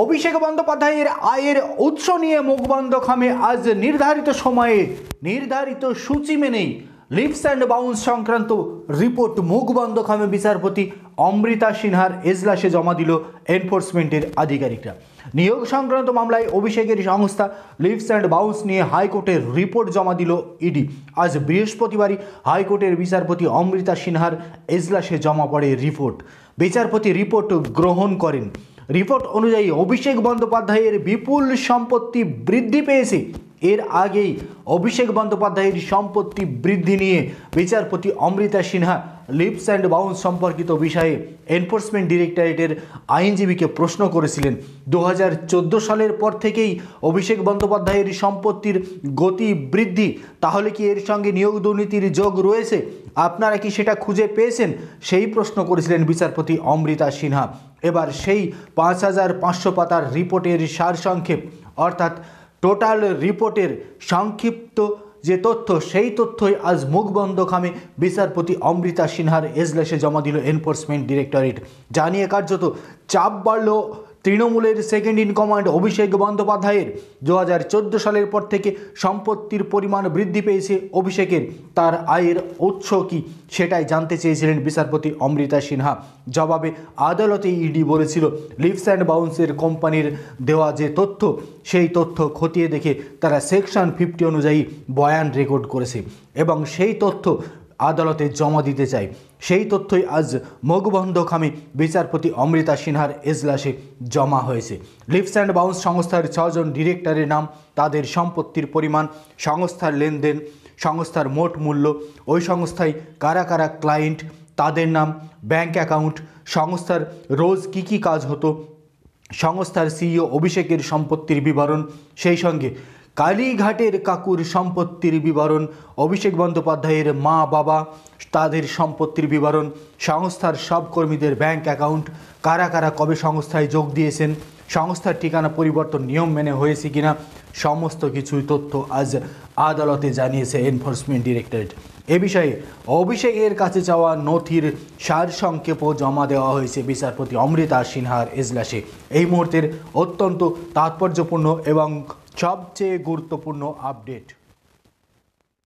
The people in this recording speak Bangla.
অভিষেক বন্দ্যোপাধ্যায়ের আয়ের উৎস নিয়ে মুখবন্ধ খামে আজ নির্ধারিত সময়ে নির্ধারিত সূচি মেনেই লিপস অ্যান্ড বাউন্স সংক্রান্ত রিপোর্ট মুখবন্ধ খামে বিচারপতি অমৃতা সিনহার এজলাসে জমা দিল এনফোর্সমেন্টের আধিকারিকরা। নিয়োগ সংক্রান্ত মামলায় অভিষেকের সংস্থা লিপস অ্যান্ড বাউন্স নিয়ে হাইকোর্টের রিপোর্ট জমা দিল ইডি। আজ বৃহস্পতিবারই হাইকোর্টের বিচারপতি অমৃতা সিনহার এজলাসে জমা পড়ে রিপোর্ট। বিচারপতি রিপোর্ট গ্রহণ করেন। রিপোর্ট অনুযায়ী অভিষেক বন্দ্যোপাধ্যায়ের বিপুল সম্পত্তি বৃদ্ধি পেয়েছে। এর আগেই অভিষেক বন্দ্যোপাধ্যায়ের সম্পত্তি বৃদ্ধি নিয়ে বিচারপতি Amrita Sinha leaps and bounds সম্পর্কিত বিষয়ে এনফোর্সমেন্ট ডিরেক্টরেটের আইনজীবীকে প্রশ্ন করেছিলেন। 2014 সালের পর থেকেই অভিষেক বন্দ্যোপাধ্যায়ের সম্পত্তির গতি বৃদ্ধি, তাহলে কি এর সঙ্গে নিয়োগ দুর্নীতির যোগ রয়েছে? আপনারা কি সেটা খুঁজে পেয়েছেন? সেই প্রশ্ন করেছিলেন বিচারপতি অমৃতা সিনহা। এবার সেই 5500 পাতার রিপোর্টের সারসংক্ষেপ অর্থাৎ টোটাল রিপোর্টের সংক্ষিপ্ত যে তথ্য, সেই তথ্যই আজ মুখবন্ধ খামে বিচারপতি অমৃতা সিনহার এজলাসে জমা দিল এনফোর্সমেন্ট ডিরেক্টরেট। জানিয়ে কার্যত চাপ বাড়ল তৃণমূলের সেকেন্ড ইন কমান্ড অভিষেক বন্দ্যোপাধ্যায়ের। 2014 সালের পর থেকে সম্পত্তির পরিমাণ বৃদ্ধি পেয়েছে অভিষেকের। তার আয়ের উৎস কি সেটাই জানতে চেয়েছিলেন বিচারপতি অমৃতা সিনহা। জবাবে আদালতে ইডি বলেছিল, লিপস অ্যান্ড বাউন্সের কোম্পানির দেওয়া যে তথ্য, সেই তথ্য খতিয়ে দেখে তারা সেকশন 50 অনুযায়ী বয়ান রেকর্ড করেছে এবং সেই তথ্য আদালতে জমা দিতে চায়। সেই তথ্যই আজ মুখবন্ধ খামে বিচারপতি অমৃতা সিনহার এজলাসে জমা হয়েছে। লিপস অ্যান্ড বাউন্স সংস্থার 6 জন ডিরেক্টরের নাম, তাদের সম্পত্তির পরিমাণ, সংস্থার লেনদেন, সংস্থার মোট মূল্য, ওই সংস্থায় কারা কারা ক্লায়েন্ট, তাদের নাম, ব্যাংক অ্যাকাউন্ট, সংস্থার রোজ কী কাজ হতো, সংস্থার সিইও অভিষেকের সম্পত্তির বিবরণ, সেই সঙ্গে কালীঘাটের কাকুর সম্পত্তির বিবরণ, অভিষেক বন্দ্যোপাধ্যায়ের মা বাবা তাদের সম্পত্তির বিবরণ, সংস্থার সব কর্মীদের ব্যাংক অ্যাকাউন্ট, কারা কারা কবে সংস্থায় যোগ দিয়েছেন, সংস্থার ঠিকানা পরিবর্তন নিয়ম মেনে হয়েছে কিনা, সমস্ত কিছুই তথ্য আজ আদালতে জানিয়েছে এনফোর্সমেন্ট ডিরেক্টরেট। এ বিষয়ে অভিষেকের কাছে চাওয়া নথির সারসংক্ষেপও জমা দেওয়া হয়েছে বিচারপতি অমৃতা সিনহার এজলাসে। এই মুহূর্তের অত্যন্ত তাৎপর্যপূর্ণ এবং সবচেয়ে গুরুত্বপূর্ণ আপডেট।